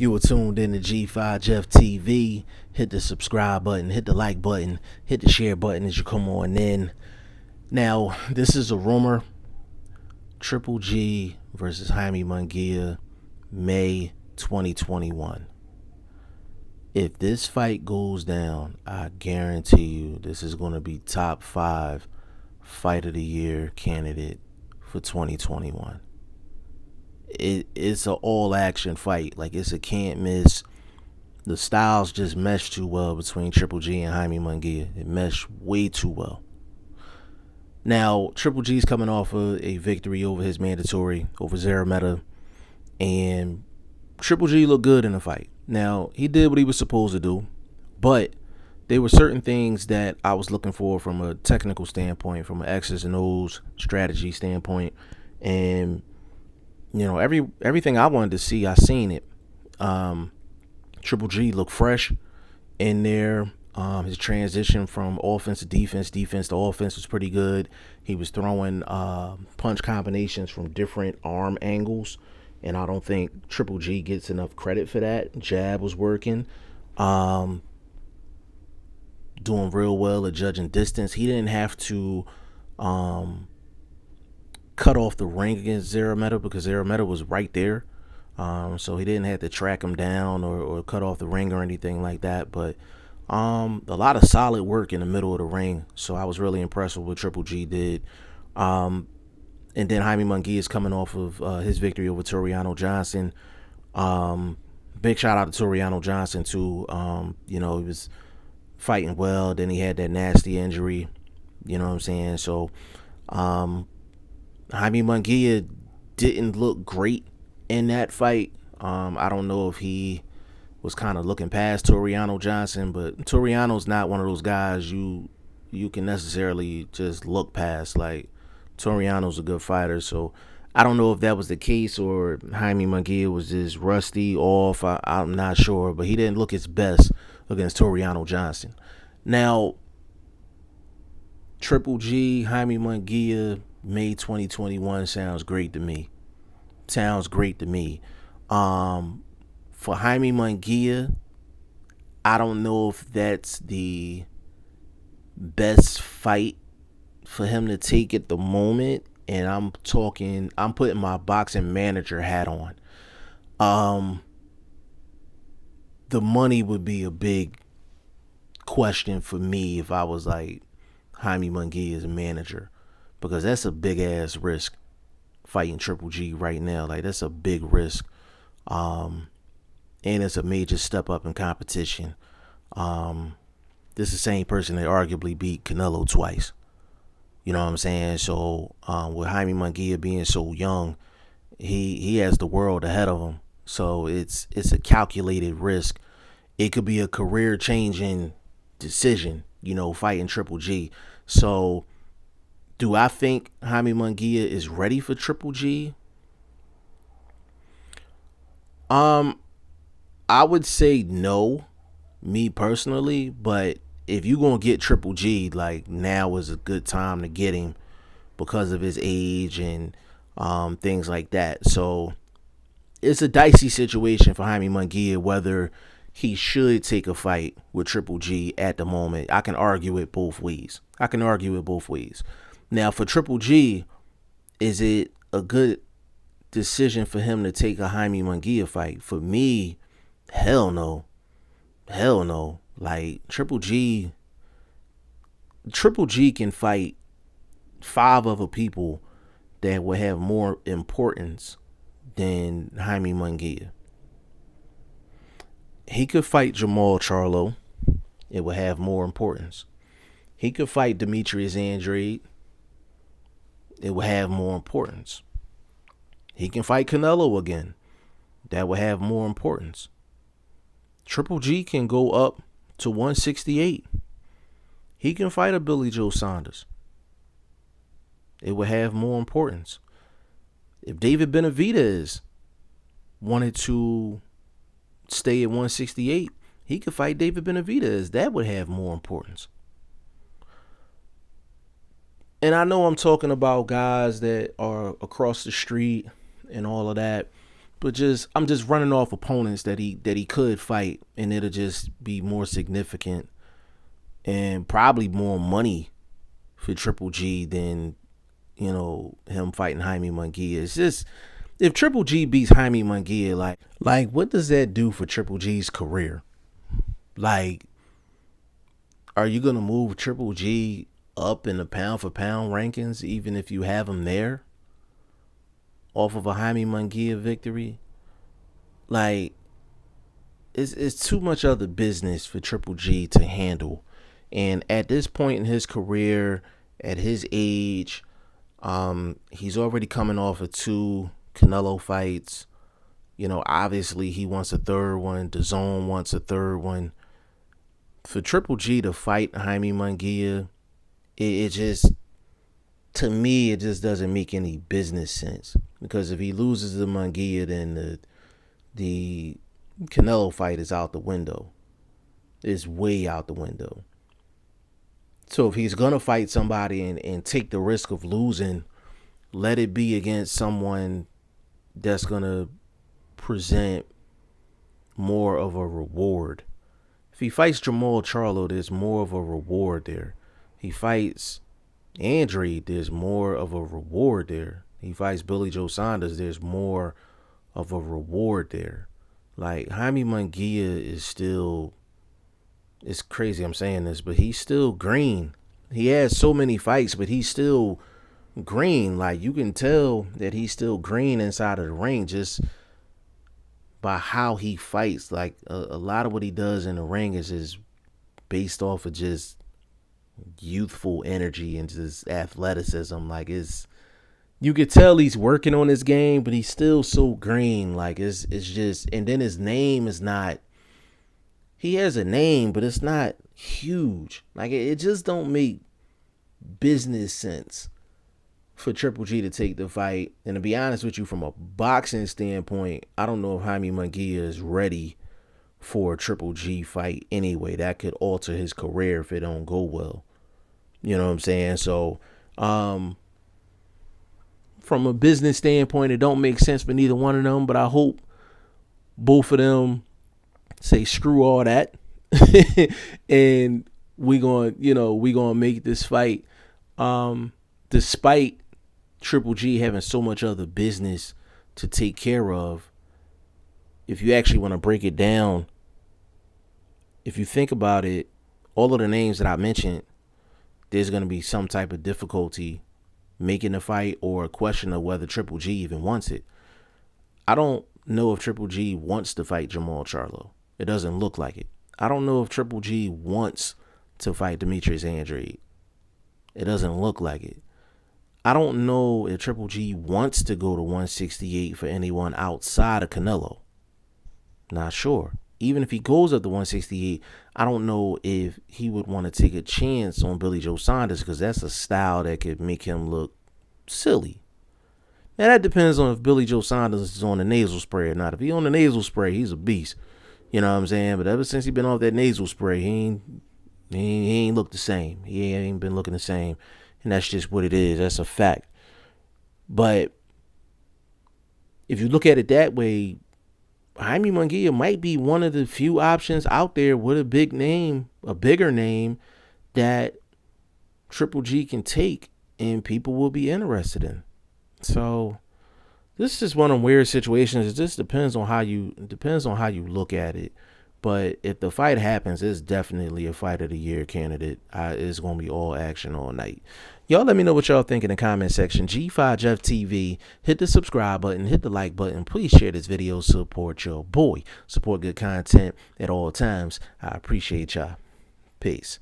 You were tuned in to G5 Jeff TV. Hit the subscribe button, hit the like button, hit the share button as you come on in. Now, this is a rumor. Triple G versus Jaime Munguia, May 2021. If this fight goes down, I guarantee you this is going to be top 5 fight of the year candidate for 2021. It's an all action fight. Like, it's a can't miss. The styles just mesh too well between Triple G and Jaime Munguia. It meshed way too well. Now, Triple G's coming off of a victory over his mandatory, over Zarameta, and Triple G looked good in the fight. Now, he did what he was supposed to do, but there were certain things that I was looking for from a technical standpoint, from an X's and O's strategy standpoint, and you know, everything I wanted to see, I seen it. Triple G looked fresh in there. His transition from offense to defense to offense was pretty good. He was throwing punch combinations from different arm angles, and I don't think Triple G gets enough credit for that. Jab was working. Doing real well at judging distance. He didn't have to cut off the ring against Zarameta because Zarameta was right there. So he didn't have to track him down or cut off the ring or anything like that. But a lot of solid work in the middle of the ring. So I was really impressed with what Triple G did. And then Jaime Munguia is coming off of his victory over Toriano Johnson. Big shout out to Toriano Johnson too. He was fighting well. Then he had that nasty injury. You know what I'm saying? So Jaime Munguia didn't look great in that fight. I don't know if he was kind of looking past Toriano Johnson, but Toriano's not one of those guys you can necessarily just look past. Like, Toriano's a good fighter, so I don't know if that was the case or Jaime Munguia was just rusty, off. I'm not sure, but he didn't look his best against Toriano Johnson. Now, Triple G, Jaime Munguia, May 2021 sounds great to me. For Jaime Munguia, I don't know if that's the best fight for him to take at the moment. And I'm putting my boxing manager hat on. The money would be a big question for me if I was like Jaime Munguia's manager, because that's a big ass risk fighting Triple G right now. Like, that's a big risk. And it's a major step up in competition. This is the same person that arguably beat Canelo twice. You know what I'm saying? So with Jaime Munguia being so young, he has the world ahead of him. So it's a calculated risk. It could be a career changing decision, fighting Triple G. So do I think Jaime Munguia is ready for Triple G? I would say no, me personally, but if you're going to get Triple G, like, now is a good time to get him because of his age and things like that. So it's a dicey situation for Jaime Munguia whether he should take a fight with Triple G at the moment. I can argue it both ways. Now, for Triple G, is it a good decision for him to take a Jaime Munguia fight? For me, hell no. Like, Triple G can fight 5 other people that would have more importance than Jaime Munguia. He could fight Jamal Charlo. It would have more importance. He could fight Demetrius Andrade. It would have more importance. He can fight Canelo again. That would have more importance. Triple G can go up to 168. He can fight a Billy Joe Saunders. It would have more importance. If David Benavidez wanted to stay at 168, he could fight David Benavidez. That would have more importance. And I know I'm talking about guys that are across the street and all of that, But I'm just running off opponents that he could fight, and it'll just be more significant and probably more money for Triple G than, him fighting Jaime Munguia. It's just, if Triple G beats Jaime Munguia, like what does that do for Triple G's career? Like, are you gonna move Triple G up in the pound for pound rankings, even if you have him there, off of a Jaime Munguia victory? Like, it's too much other business for Triple G to handle. And at this point in his career, at his age, he's already coming off of 2 Canelo fights. Obviously he wants a third one. DAZN wants a third one. For Triple G to fight Jaime Munguia, it just, to me, it just doesn't make any business sense. Because if he loses to Munguia, then the Canelo fight is out the window. It's way out the window. So if he's going to fight somebody and take the risk of losing, let it be against someone that's going to present more of a reward. If he fights Jermall Charlo, there's more of a reward there. He fights Andre, there's more of a reward there. He fights Billy Joe Saunders, there's more of a reward there. Like, Jaime Munguia is still, it's crazy I'm saying this, but he's still green. He has so many fights, but he's still green. Like, you can tell that he's still green inside of the ring just by how he fights. Like, a lot of what he does in the ring is just based off of just youthful energy and just athleticism. Like, you could tell he's working on his game, but he's still so green. Like, it's just, and then his name is not, he has a name, but it's not huge. Like, it just don't make business sense for Triple G to take the fight. And to be honest with you, from a boxing standpoint, I don't know if Jaime Munguia is ready for a Triple G fight anyway. That could alter his career if it don't go well. You know what I'm saying? So, from a business standpoint, it don't make sense for neither one of them, but I hope both of them say screw all that and we gonna make this fight, despite Triple G having so much other business to take care of. If you actually want to break it down, if you think about it, all of the names that I mentioned, there's going to be some type of difficulty making the fight, or a question of whether Triple G even wants it. I don't know if Triple G wants to fight Jermall Charlo. It doesn't look like it. I don't know if Triple G wants to fight Demetrius Andrade. It doesn't look like it. I don't know if Triple G wants to go to 168 for anyone outside of Canelo. Not sure. Even if he goes up to 168, I don't know if he would want to take a chance on Billy Joe Saunders, because that's a style that could make him look silly. Now, that depends on if Billy Joe Saunders is on the nasal spray or not. If he's on the nasal spray, he's a beast. You know what I'm saying? But ever since he been off that nasal spray, he ain't looked the same. He ain't been looking the same. And that's just what it is. That's a fact. But if you look at it that way, Jaime Munguia might be one of the few options out there with a big name, a bigger name, that Triple G can take and people will be interested in. So this is one of the weird situations. It just depends on how you look at it. But if the fight happens, it's definitely a fight of the year candidate. It's going to be all action all night. Y'all let me know what y'all think in the comment section. G5 Jeff TV. Hit the subscribe button. Hit the like button. Please share this video. Support your boy. Support good content at all times. I appreciate y'all. Peace.